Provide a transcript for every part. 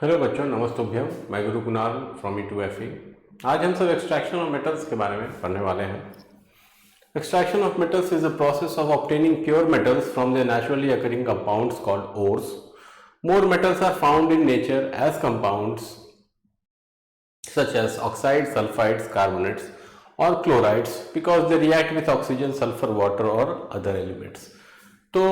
Hello बच्चों, नमस्तुभ्यम। मैं गुरु Kunal from E2FE। आज हम सब एक्सट्रैक्शन ऑफ मेटल्स के बारे में पढ़ने वाले हैं। Extraction of metals is a process of obtaining pure metals from the naturally occurring compounds called ores. More metals are found in nature as compounds such as oxides, sulfides, carbonates or chlorides because they react with oxygen, sulfur, water or other elements। तो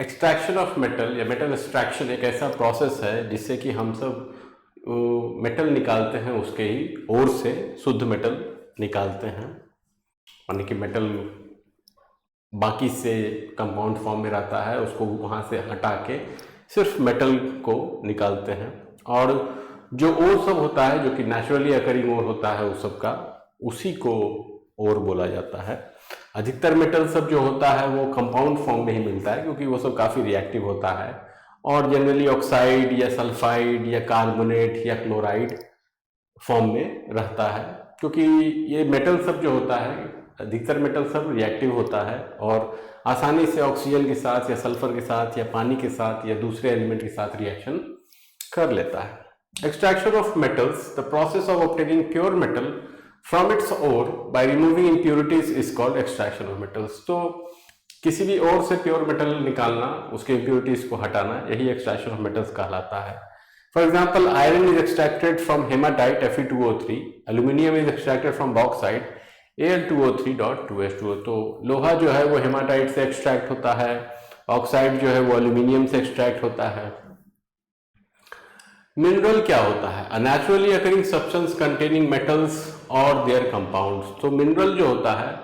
extraction of metal या metal extraction एक ऐसा process है जिससे कि हम सब metal निकालते हैं, उसके ही ओर से शुद्ध मेटल निकालते हैं। यानी कि मेटल बाकी से कंपाउंड फॉर्म में रहता है, उसको वहाँ से हटा के सिर्फ मेटल को निकालते हैं। और जो ओर सब होता है, जो कि नेचुरली अकरिंग ओर होता है उस सब का, उसी को ओर बोला जाता है। अधिकतर मेटल सब जो होता है वो कंपाउंड फॉर्म में ही मिलता है, क्योंकि वो सब काफ़ी रिएक्टिव होता है और जनरली ऑक्साइड या सल्फाइड या कार्बोनेट या क्लोराइड फॉर्म में रहता है। क्योंकि ये मेटल सब जो होता है, अधिकतर मेटल सब रिएक्टिव होता है और आसानी से ऑक्सीजन के साथ या सल्फर के साथ या पानी के साथ या दूसरे एलिमेंट के साथ रिएक्शन कर लेता है। Extraction of metals, the process of obtaining pure metal from its ore by removing impurities is called extraction of metals। तो किसी भी ore से प्योर मेटल निकालना, उसके impurities को हटाना, यही extraction of metals कहलाता है। For example, iron is extracted from hematite Fe2O3, aluminium is extracted from bauxite Al2O3.2H2O। तो लोहा जो है वो हेमाटाइट से एक्सट्रैक्ट होता है, ऑक्साइड जो है वो एल्यूमिनियम से एक्सट्रैक्ट होता है। मिनरल क्या होता है? A naturally occurring substance containing metals और देयर कंपाउंड्स। तो मिनरल जो होता है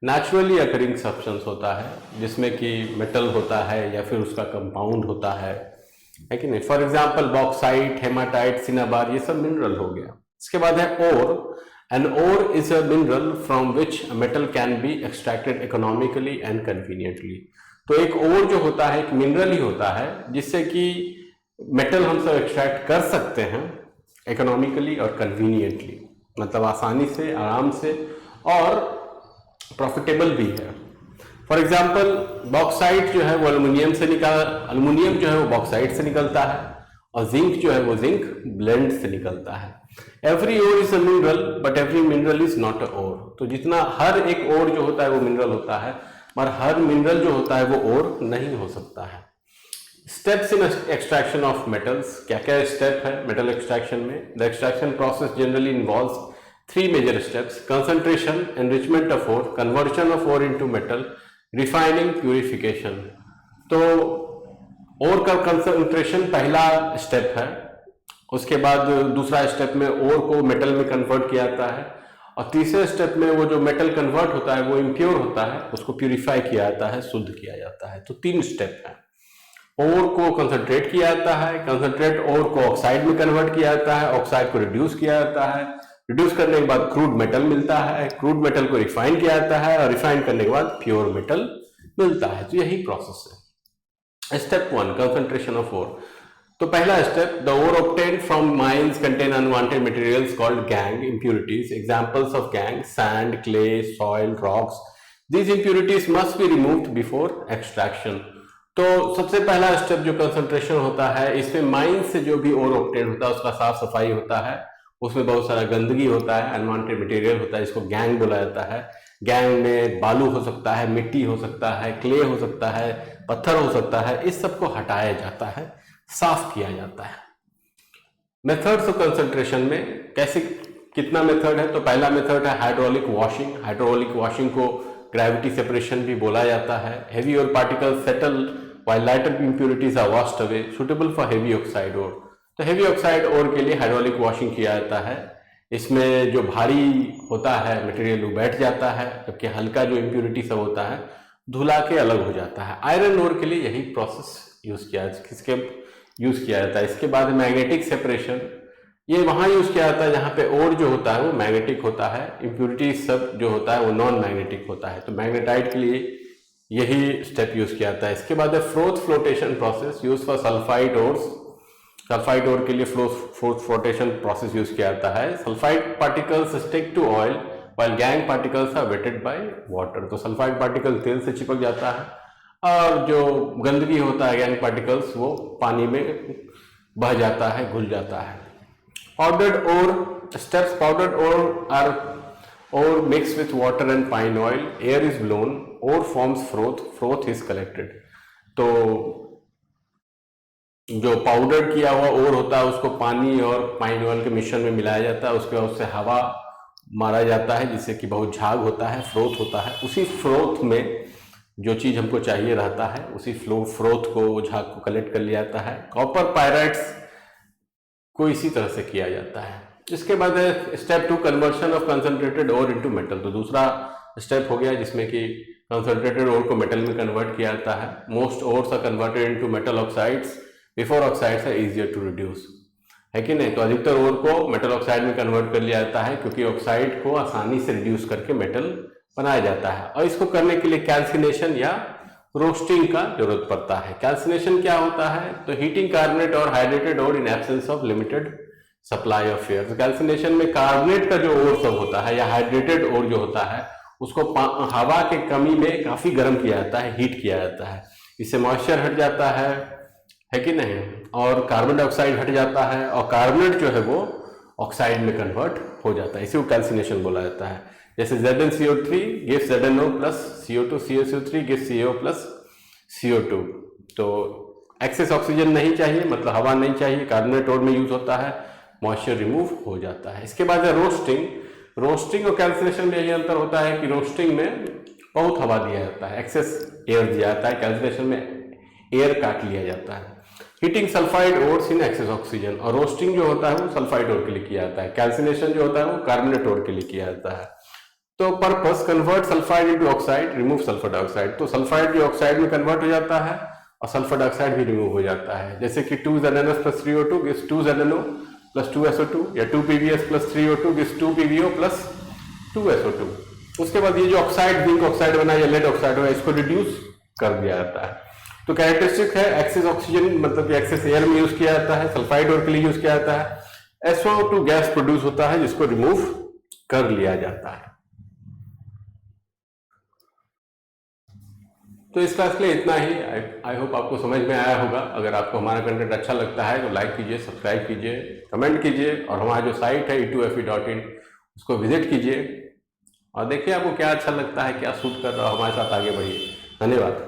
नेचुरली अकरिंग सब्सटेंस होता है, जिसमें कि मेटल होता है या फिर उसका कंपाउंड होता है कि नहीं। For example bauxite, haematite, cinnabar, ये सब मिनरल हो गया। इसके बाद है ore. An ore is a mineral from which metal can be extracted economically and conveniently. तो एक ओर जो होता है एक मिनरल ही होता है जिससे कि मेटल हम सब एक्सट्रैक्ट कर सकते हैं इकोनॉमिकली और कन्वीनियंटली, मतलब आसानी से, आराम से और प्रॉफिटेबल भी है। फॉर एग्जांपल बॉक्साइट जो है वो एल्युमिनियम जो है वो बॉक्साइट से निकलता है और जिंक जो है वो जिंक ब्लेंड से निकलता है। Every ore is a mineral but every mineral is not a ore. तो जितना हर एक ओर जो होता है वो मिनरल होता है, मगर हर मिनरल जो होता है वो ओर नहीं हो सकता है। Steps in extraction of metals, क्या क्या स्टेप है मेटल एक्सट्रैक्शन में? The extraction process generally involves 3 major steps: concentration, enrichment of ore, conversion of ore into metal, refining, purification. तो ओर का कंसंट्रेशन पहला स्टेप है। उसके बाद दूसरा स्टेप में ओर को मेटल में कन्वर्ट किया जाता है और तीसरे स्टेप में वो जो मेटल कन्वर्ट होता है वो इम्प्योर होता है, उसको प्यूरिफाई किया जाता है, शुद्ध किया जाता है। तो 3 स्टेप है। ओर को कंसंट्रेट किया जाता है, कंसंट्रेट ओर को ऑक्साइड में कन्वर्ट किया जाता है, ऑक्साइड को रिड्यूस किया जाता है, रिड्यूस करने के बाद क्रूड मेटल मिलता है, क्रूड मेटल को रिफाइन किया जाता है और रिफाइन करने के बाद प्योर मेटल मिलता है। तो यही प्रोसेस है। Step 1, concentration of ore. तो पहला step, the ore obtained from mines contain unwanted materials called gangue impurities. Examples of gangue: sand, clay, soil, rocks. These impurities must be removed before extraction. तो सबसे पहला step जो concentration होता है, इसमें mine से जो भी ओर ऑब्टेन होता है उसका साफ सफाई होता है। उसमें बहुत सारा गंदगी होता है, अनवांटेड मटेरियल होता है, इसको गैंग बोला जाता है। गैंग में बालू हो सकता है, मिट्टी हो सकता है, क्ले हो सकता है, पत्थर हो सकता है, इस सबको हटाया जाता है, साफ किया जाता है। मेथड्स ऑफ कंसंट्रेशन में कैसे, कितना मेथड है? तो पहला मेथड है हाइड्रोलिक वॉशिंग। हाइड्रोलिक वॉशिंग को ग्रेविटी सेपरेशन भी बोला जाता है। Heavy ore particles settle while lighter impurities are washed away, suitable for heavy oxide ore। तो heavy oxide ore के लिए हाइड्रोलिक वॉशिंग किया जाता है। इसमें जो भारी होता है मटेरियल वो बैठ जाता है, जबकि हल्का जो इम्प्यूरिटी सब होता है धुला के अलग हो जाता है। आयरन ओर के लिए यही प्रोसेस यूज किया जाता है। इसके बाद मैग्नेटिक सेपरेशन, ये वहां यूज किया जाता है जहां पे ओर जो होता है वो मैग्नेटिक होता है, इम्प्यूरिटी सब जो होता है वो नॉन मैग्नेटिक होता है। तो मैग्नेटाइट के लिए यही स्टेप यूज किया जाता है। इसके बाद है froth flotation process use for sulphide ores. Sulphide ore के लिए फ्रोथ फ्लोटेशन प्रोसेस यूज किया जाता है। Sulphide particles stick to oil while gangue particles are wetted by water. तो सल्फाइड पार्टिकल तेल से चिपक जाता है और जो गंदगी होता है गैंग पार्टिकल्स वो पानी में बह जाता है, घुल जाता है। Powdered ore steps, powdered ore are ore mixed with water and pine oil, air is blown, ore forms froth, froth is collected। तो जो पाउडर किया हुआ ओर होता है उसको पानी और पाइन ऑयल के मिश्रण में मिलाया जाता है, उसके बाद उससे हवा मारा जाता है जिससे कि बहुत झाग होता है, फ्रोथ होता है। उसी फ्रोथ में जो चीज़ हमको चाहिए रहता है उसी फ्रोथ को, वो झाग को कलेक्ट कर लिया जाता है। कॉपर पायराइट्स को इसी तरह से किया जाता है। इसके बाद step 2, conversion of concentrated ore into metal. तो दूसरा स्टेप हो गया जिसमें कि कंसंट्रेटेड ओर को मेटल में कन्वर्ट किया जाता है। Most ores are converted into metal oxides before oxides are easier to reduce, है कि नहीं। तो अधिकतर ओर को मेटल ऑक्साइड में कन्वर्ट कर लिया जाता है क्योंकि ऑक्साइड को आसानी से रिड्यूस करके मेटल बनाया जाता है। और इसको करने के लिए कैल्सिनेशन या रोस्टिंग का जरूरत पड़ता है। कैल्सिनेशन क्या होता है? तो हीटिंग कार्बोनेट और hydrated ore in absence of limited supply of air. Calcination में कार्बोनेट का जो ओर सब होता है या हाइड्रेटेड ओर जो होता है उसको हवा के कमी में काफी गर्म किया जाता है, हीट किया जाता है। इससे मॉइस्चर हट जाता है कि नहीं, और कार्बन डाइऑक्साइड हट जाता है और कार्बोनेट जो है वो ऑक्साइड में कन्वर्ट हो जाता है। इसी को कैल्सिनेशन बोला जाता है। जैसे ZnCO3 gives ZnO plus CO2, CaCO3 gives CO plus CO2। तो एक्सेस ऑक्सीजन नहीं चाहिए, मतलब हवा नहीं चाहिए, कार्बोनेट ओर में यूज होता है, मॉइस्चर रिमूव हो जाता है। इसके बाद है रोस्टिंग। रोस्टिंग और कैल्सिनेशन में यही अंतर होता है कि रोस्टिंग में बहुत हवा दिया जाता है, एक्सेस एयर दिया जाता है। कैल्सिनेशन में एयर काट लिया जाता है। Heating sulphide ores in excess oxygen, और रोस्टिंग जो होता है वो सल्फाइड ओर के लिए किया जाता है। कैल्सिनेशन जो होता है वो कार्बोनेट ओर के लिए किया जाता है। तो purpose convert sulphide into oxide, remove sulphur dioxide. तो सल्फाइड जो ऑक्साइड में कन्वर्ट हो जाता है और सल्फर डाइऑक्साइड भी रिमूव हो जाता है। जैसे कि 2ZnS plus 3O2 gives 2ZnO plus 2SO2, या 2PbS plus 3O2 gives 2PbO plus 2SO2। उसके बाद ये जो ऑक्साइड, जिंक ऑक्साइड बना या लेड ऑक्साइड हुआ, इसको रिड्यूस कर दिया जाता है। तो कैरेक्टरिस्टिक है एक्सेस ऑक्सीजन, मतलब कि एक्सेस एयर में यूज किया जाता है, सल्फाइड ओर के लिए यूज किया जाता है। SO2 गैस प्रोड्यूस होता है जिसको रिमूव कर लिया जाता है। तो इस क्लास के लिए इतना ही। आई होप आपको समझ में आया होगा। अगर आपको हमारा कंटेंट अच्छा लगता है तो लाइक कीजिए, सब्सक्राइब कीजिए, कमेंट कीजिए, और हमारा जो साइट है e2fe.in उसको विजिट कीजिए और देखिए आपको क्या अच्छा लगता है, क्या सूट कर रहा हो, हमारे साथ आगे बढ़िए। धन्यवाद।